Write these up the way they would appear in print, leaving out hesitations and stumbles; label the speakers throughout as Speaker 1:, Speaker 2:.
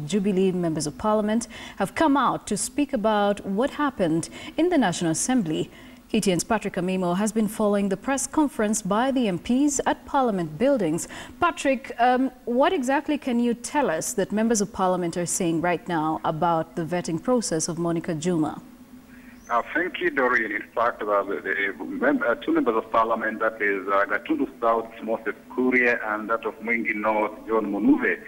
Speaker 1: Jubilee members of parliament have come out to speak about what happened in the National Assembly. KTN's Patrick Amimo has been following the press conference by the MPs at Parliament buildings. Patrick, what exactly can you tell us that members of Parliament are saying right now about the vetting process of Monica Juma?
Speaker 2: Thank you, Doreen. In fact, the two members of Parliament, that is Gatundu South, Moses Kuria, and that of Mwingi North, John Munuve,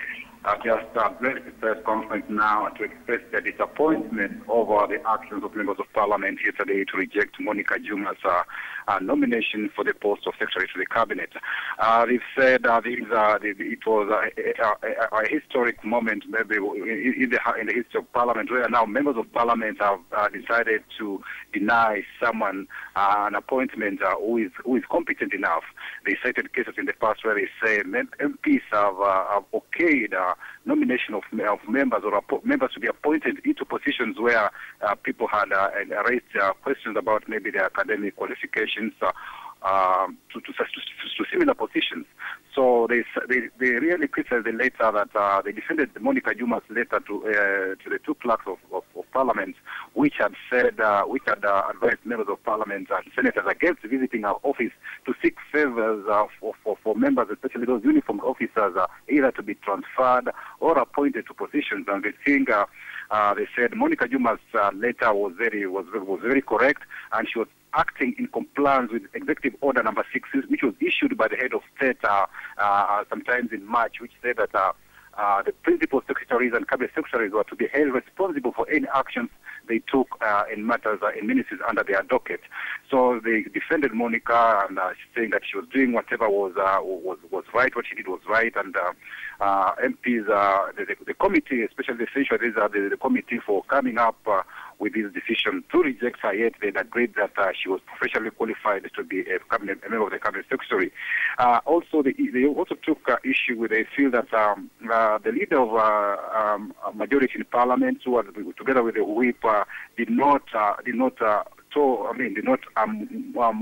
Speaker 2: just led the press conference now to express their disappointment over the actions of members of Parliament yesterday to reject Monica Juma's nomination for the post of Secretary to the Cabinet. They've said it was a historic moment, maybe in the history of Parliament, where now members of Parliament have decided to deny someone an appointment who is competent enough. They cited cases in the past where they say MPs have okayed nomination of members or members to be appointed into positions where people had raised questions about maybe their academic qualifications to similar positions. So they really criticized the letter that they defended Monica Juma's letter to the two clerks of Parliament, which had said which had advised members of Parliament and senators against visiting our office to seek favors for members, especially those uniformed officers, either to be transferred or appointed to positions. And they think they said Monica Juma's letter was very correct, and she was acting in compliance with Executive Order number 6, which was issued by the head of state sometimes in March, which said that the principal secretaries and cabinet secretaries were to be held responsible for any actions they took in matters in ministries under their docket. So they defended Monica and saying that she was doing whatever was right, what she did was right, and MPs, the committee, especially the essential, the committee for coming up with this decision to reject her, yet they agreed that she was professionally qualified to be a member of the cabinet secretary. Also, they also took issue with, they feel that the leader of majority in Parliament, who was together with the whip, did not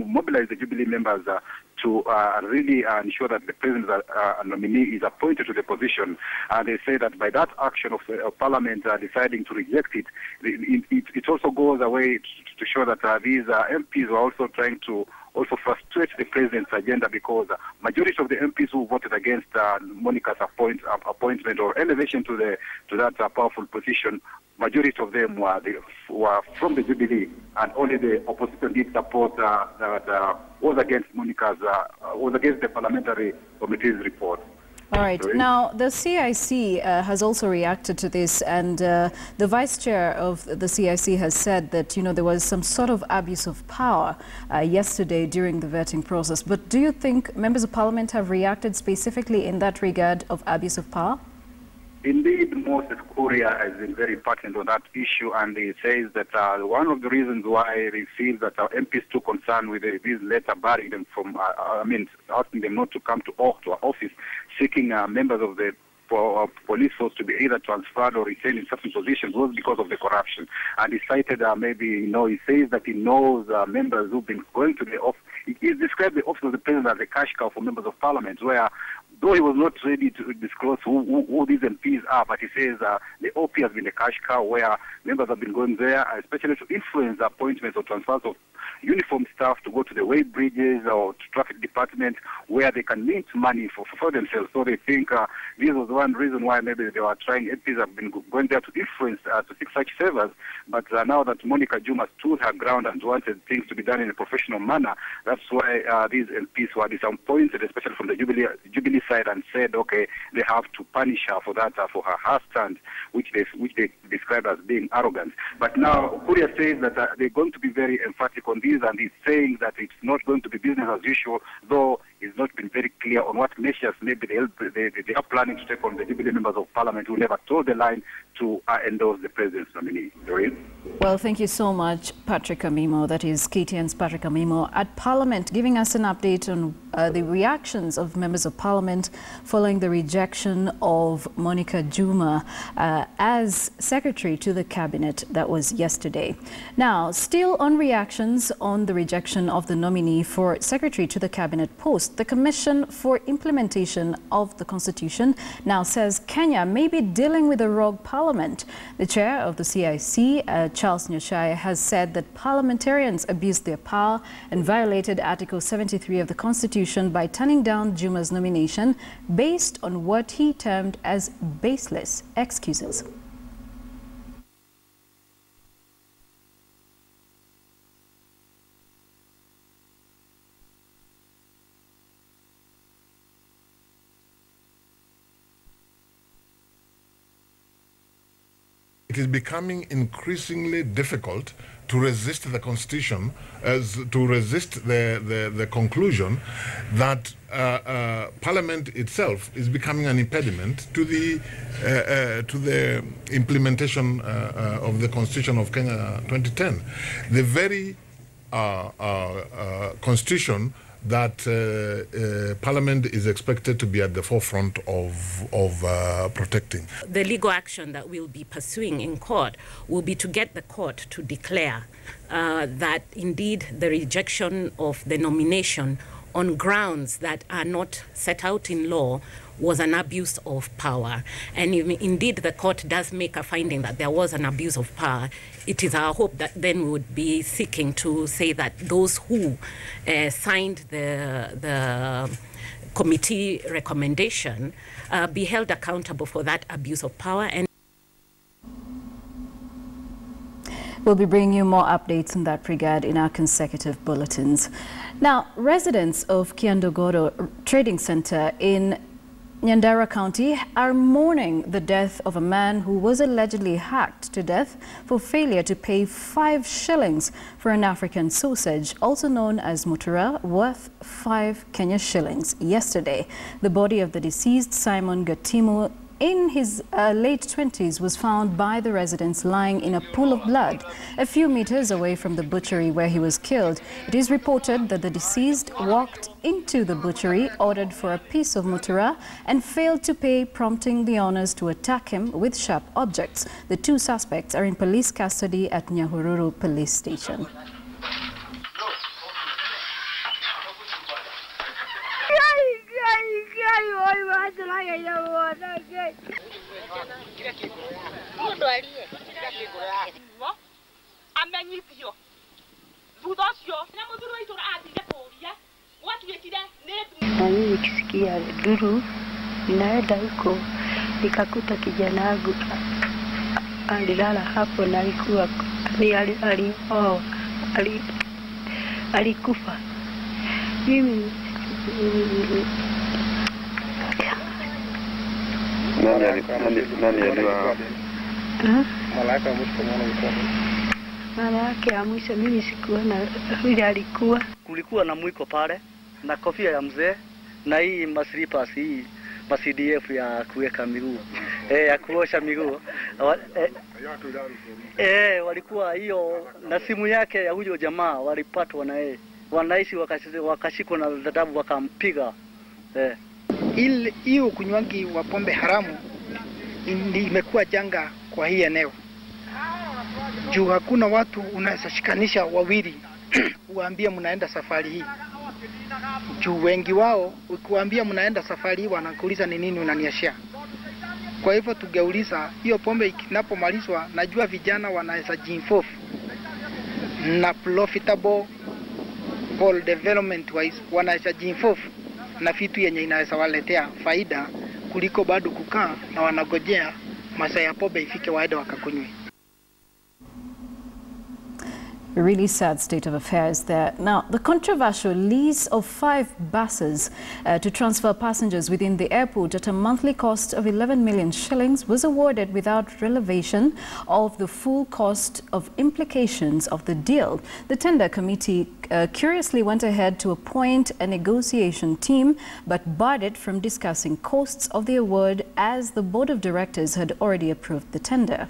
Speaker 2: mobilize the Jubilee members to really ensure that the president's nominee is appointed to the position. And they say that by that action of Parliament deciding to reject it, it also goes away to show that these MPs were also trying to also frustrate the president's agenda, because majority of the MPs who voted against Monica's appointment or elevation to that powerful position, majority of them were from the Jubilee, and only the opposition did support that was against was against the parliamentary committee's report.
Speaker 1: All right. Sorry? Now, the CIC has also reacted to this, and the vice chair of the CIC has said that, there was some sort of abuse of power yesterday during the vetting process. But do you think members of Parliament have reacted specifically in that regard of abuse of power?
Speaker 2: Indeed, Moses Kuria has been very pertinent on that issue, and he says that one of the reasons why they feel that our MPs took concern with this letter barring them from, asking them not to come to our office, seeking members of the police force to be either transferred or retained in certain positions, was because of the corruption. And he cited he says that he knows members who've been going to the office. He described the office of the president as a cash cow for members of Parliament, where, though he was not ready to disclose who these MPs are, but he says the OP has been a cash cow where members have been going there, especially to influence the appointments or transfers of uniform staff to go to the weight bridges or to traffic department, where they can mint money for themselves. So they think this was one reason why maybe they were trying, MPs have been going there to influence, to seek such favors. But now that Monica Juma stood her ground and wanted things to be done in a professional manner, that's why these MPs were disappointed, especially from the Jubilee side, and said, okay, they have to punish her for that, for her stand, which they describe as being arrogant. But now Kuria says that they're going to be very emphatic on this, and he's saying that it's not going to be business as usual, though it's not been very clear on what measures maybe they are planning to take on the Jubilee members of Parliament who never told the line to endorse the president's nominee.
Speaker 1: Well, thank you so much, Patrick Amimo. That is KTN's Patrick Amimo at Parliament, giving us an update on the reactions of members of parliament following the rejection of Monica Juma as secretary to the cabinet. That was yesterday. Now, still on reactions on the rejection of the nominee for secretary to the cabinet post, the Commission for Implementation of the Constitution now says Kenya may be dealing with a rogue parliament. The chair of the CIC, Charles Nyoshai, has said that parliamentarians abused their power and violated Article 73 of the Constitution by turning down Juma's nomination based on what he termed as baseless excuses.
Speaker 3: It is becoming increasingly difficult to resist the Constitution, to resist the conclusion that Parliament itself is becoming an impediment to the implementation of the Constitution of Kenya 2010. The very Constitution that Parliament is expected to be at the forefront of protecting.
Speaker 4: The legal action that we'll be pursuing in court will be to get the court to declare that indeed the rejection of the nomination on grounds that are not set out in law was an abuse of power. And if indeed the court does make a finding that there was an abuse of power, it is our hope that then we would be seeking to say that those who signed the committee recommendation be held accountable for that abuse of power. And
Speaker 1: we'll be bringing you more updates in that regard in our consecutive bulletins. Now, residents of Kiandogoro Trading Center in Nyandarua County are mourning the death of a man who was allegedly hacked to death for failure to pay 5 shillings for an African sausage, also known as mutura, worth 5 Kenya shillings. Yesterday, the body of the deceased Simon Gatimo in his late 20s was found by the residents lying in a pool of blood a few meters away from the butchery where he was killed. It is reported that the deceased walked into the butchery, ordered for a piece of mutura, and failed to pay, prompting the owners to attack him with sharp objects. The 2 suspects are in police custody at Nyahururu Police Station.
Speaker 5: Na mimi nikisikia duru ninaenda huko nikakuta kijana wangu alilala hapo na alikuwa alikufa. Mimi nani aliwa mara yake ya mwisho mimi sikuona vile alikuwa.
Speaker 6: Kulikuwa na mwiko pale na kofia ya mzee na hii maslippers hii CDF ya kuweka miguu ya kuosha miguu walikuwa hiyo na simu yake ya huyo jamaa walipatwa na yeye, wanaishi wakashikwa na dadabu wakampiga.
Speaker 7: Hiyo kunywaji wa pombe haramu imekuwa janga kwa hii eneo. Juu hakuna watu unaweza shikanisha wawili uambie mnaenda safari hii. Juu wengi wao ukiwaambia mnaenda safari hii wanakuuliza ni nini unaniashia. Kwa hivyo tugeuliza hiyo pombe ikinapomalizwa, najua vijana wanaweza jinfofu na profitable for development wise wanaweza jinfofu na vitu yenye inaweza waletea faida kuliko bado kukaa na wanagojea masaa ya pombe ifike waende wakakunywe.
Speaker 1: A really sad state of affairs there. Now, the controversial lease of 5 buses to transfer passengers within the airport at a monthly cost of 11 million shillings was awarded without revelation of the full cost of implications of the deal. The tender committee curiously went ahead to appoint a negotiation team but barred it from discussing costs of the award as the board of directors had already approved the tender.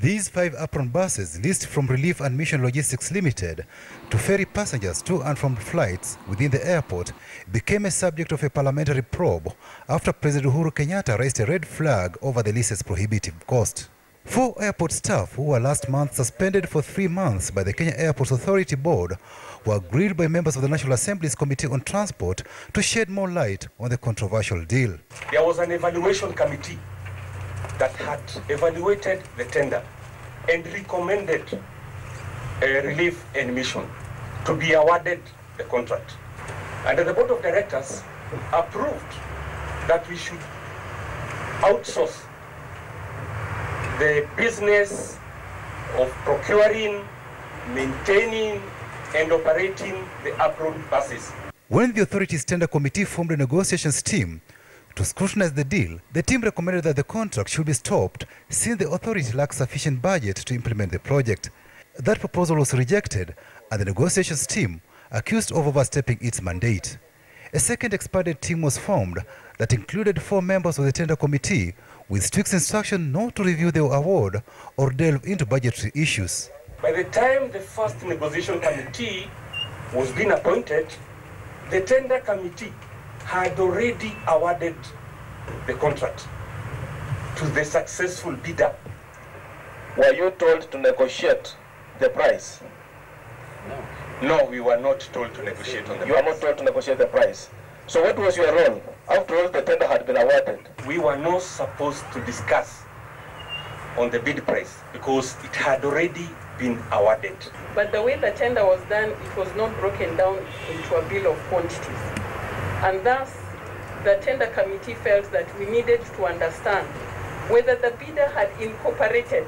Speaker 8: These 5 apron buses, leased from Relief and Mission Logistics Limited to ferry passengers to and from flights within the airport, became a subject of a parliamentary probe after President Uhuru Kenyatta raised a red flag over the lease's prohibitive cost. 4 airport staff who were last month suspended for 3 months by the Kenya Airports Authority Board were grilled by members of the National Assembly's Committee on Transport to shed more light on the controversial deal.
Speaker 9: There was an evaluation committee that had evaluated the tender and recommended Relief and Mission to be awarded the contract. And the board of directors approved that we should outsource the business of procuring, maintaining, and operating the apron buses.
Speaker 8: When the authority's tender committee formed a negotiations team to scrutinize the deal, the team recommended that the contract should be stopped since the authority lacked sufficient budget to implement the project. That proposal was rejected, and the negotiations team accused of overstepping its mandate. A second expanded team was formed that included 4 members of the tender committee with strict instruction not to review the award or delve into budgetary issues.
Speaker 9: By the time the first negotiation committee was being appointed, the tender committee had already awarded the contract to the successful bidder.
Speaker 10: Were you told to negotiate the price?
Speaker 9: No, we were not told to negotiate on the price.
Speaker 10: You were not told to negotiate the price. So what was your role? After all, the tender had been awarded.
Speaker 9: We were not supposed to discuss on the bid price because it had already been awarded.
Speaker 11: But the way the tender was done, it was not broken down into a bill of quantities. And thus, the tender committee felt that we needed to understand whether the bidder had incorporated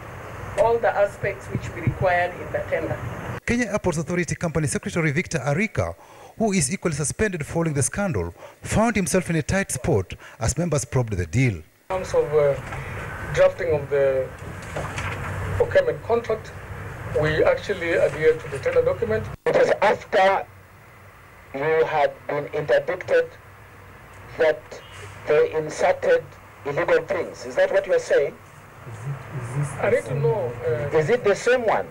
Speaker 11: all the aspects which we required in the tender.
Speaker 8: Kenya Airports Authority Company Secretary Victor Arika, who is equally suspended following the scandal, found himself in a tight spot as members probed the deal.
Speaker 12: In terms of drafting of the procurement contract, we actually adhered to the tender document.
Speaker 10: It was after you had been interdicted that they inserted illegal things. Is that what you are saying?
Speaker 12: I need to know.
Speaker 10: Is it the same one?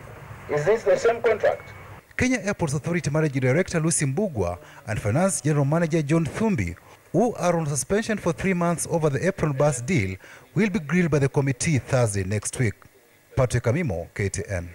Speaker 10: Is this the same contract?
Speaker 8: Kenya Airports Authority Managing Director Lucy Mbugwa and Finance General Manager John Thumbi, who are on suspension for 3 months over the apron bus deal, will be grilled by the committee Thursday next week. Patrick Amimo, KTN.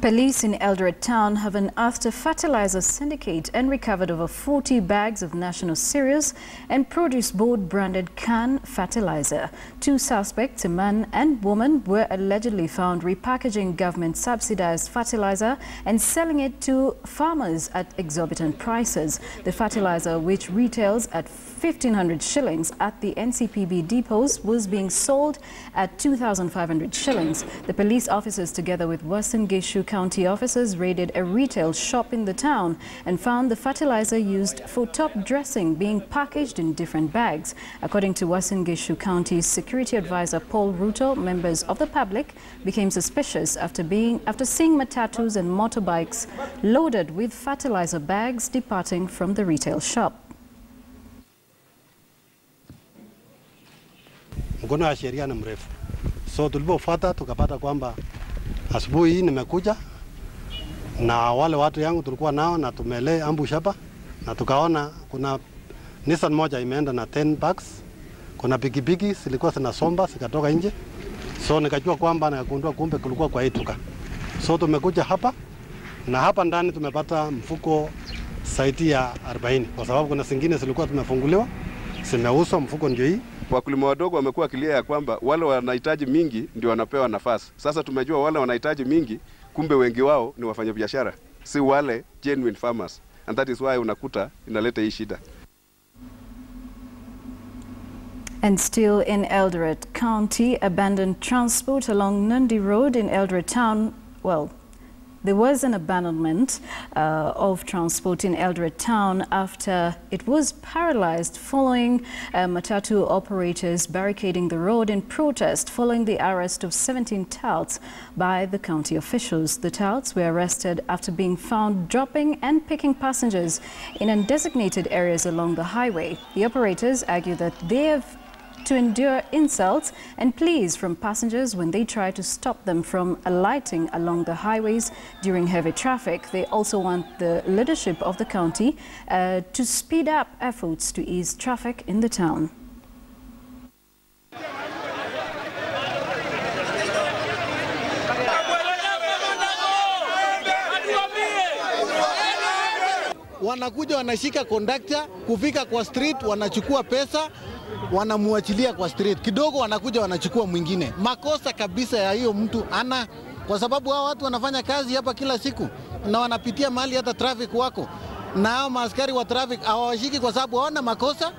Speaker 1: Police in Eldoret town have unearthed a fertilizer syndicate and recovered over 40 bags of National Cereals and Produce Board branded can fertilizer. 2 suspects, a man and woman, were allegedly found repackaging government subsidized fertilizer and selling it to farmers at exorbitant prices. The fertilizer, which retails at 1,500 shillings at the NCPB depots, was being sold at 2,500 shillings. The police officers, together with Western Gishu County officers, raided a retail shop in the town and found the fertilizer used for top dressing being packaged in different bags. According to Western Gishu County's security advisor Paul Ruto, members of the public became suspicious after seeing matatus and motorbikes loaded with fertilizer bags departing from the retail shop.
Speaker 13: Mkono wa sheria ni mrefu. So tulipofuata tukapata kwamba asubuhi hii nimekuja na wale watu yangu tulikuwa nao na tumelee ambush hapa na tukaona kuna Nissan moja imeenda na 10 bags. Kuna pikipiki zilikuwa zinasomba zikatoka nje. So nikajua kwamba nakundua kumbe kulikuwa kwa ituka. So tumekuja hapa na hapa ndani tumepata mfuko saiti ya 40 kwa sababu kuna zingine zilikuwa tumefunguliwa zimeuzwa, mfuko ndio hii.
Speaker 14: Wakulima wadogo wamekuwa kilia ya kwamba wale wanahitaji mingi ndio wanapewa nafasi. Sasa tumejua wale wanahitaji mingi kumbe wengi wao ni wafanyabiashara, si wale genuine farmers, and that is why unakuta inaleta hii shida.
Speaker 1: And still in Eldoret County, abandoned transport along Nandi Road in Eldoret Town, well, there was an abandonment of transport in Eldoret Town after it was paralyzed following matatu operators barricading the road in protest following the arrest of 17 touts by the county officials. The touts were arrested after being found dropping and picking passengers in undesignated areas along the highway. The operators argue that they have to endure insults and pleas from passengers when they try to stop them from alighting along the highways during heavy traffic. They also want the leadership of the county to speed up efforts to ease traffic in the town.
Speaker 15: Wanakuja wanashika kondakta, kufika kwa street wanachukua pesa, wanamuachilia kwa street. Kidogo wanakuja wanachukua mwingine. Makosa kabisa ya hiyo mtu ana, kwa sababu hao watu wanafanya kazi hapa kila siku na wanapitia mahali hata traffic wako. Na hao maaskari wa traffic hawawashiki kwa sababu hawana makosa.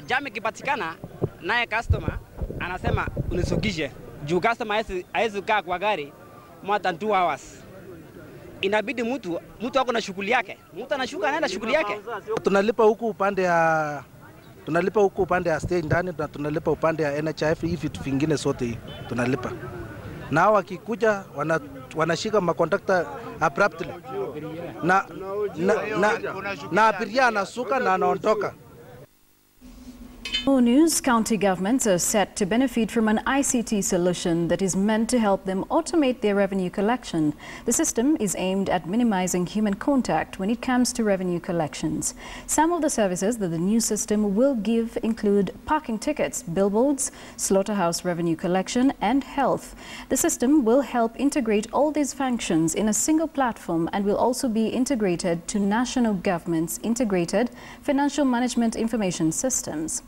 Speaker 16: Jam ikipatikana naye customer anasema unisukishe. Juu customer hawezi kaa kwa gari more than 2 hours. Inabidi mtu wako na shughuli yake. Mtu anashuka anaenda shughuli yake.
Speaker 17: Tunalipa huku upande ya stay ndani na tunalipa upande ya NHIF, hivi vitu vingine sote hii tunalipa. Na hao wakikuja wanashika makondakta abruptly. Na abiria anasuka na anaondoka.
Speaker 1: More news. County governments are set to benefit from an ICT solution that is meant to help them automate their revenue collection. The system is aimed at minimizing human contact when it comes to revenue collections. Some of the services that the new system will give include parking tickets, billboards, slaughterhouse revenue collection, and health. The system will help integrate all these functions in a single platform and will also be integrated to national government's integrated financial management information systems.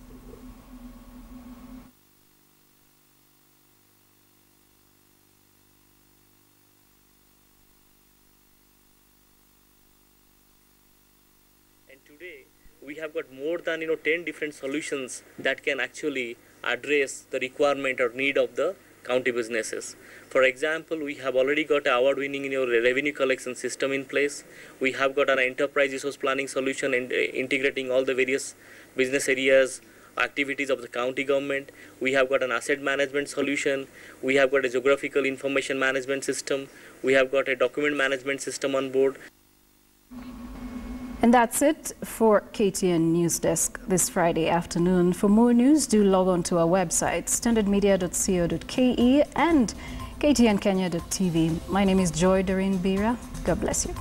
Speaker 18: Today, we have got more than 10 different solutions that can actually address the requirement or need of the county businesses. For example, we have already got an award-winning revenue collection system in place. We have got an enterprise resource planning solution and integrating all the various business areas, activities of the county government. We have got an asset management solution. We have got a geographical information management system. We have got a document management system on board.
Speaker 1: And that's it for KTN Newsdesk this Friday afternoon. For more news, do log on to our website, standardmedia.co.ke and ktnkenya.tv. My name is Joy Doreen Bira. God bless you.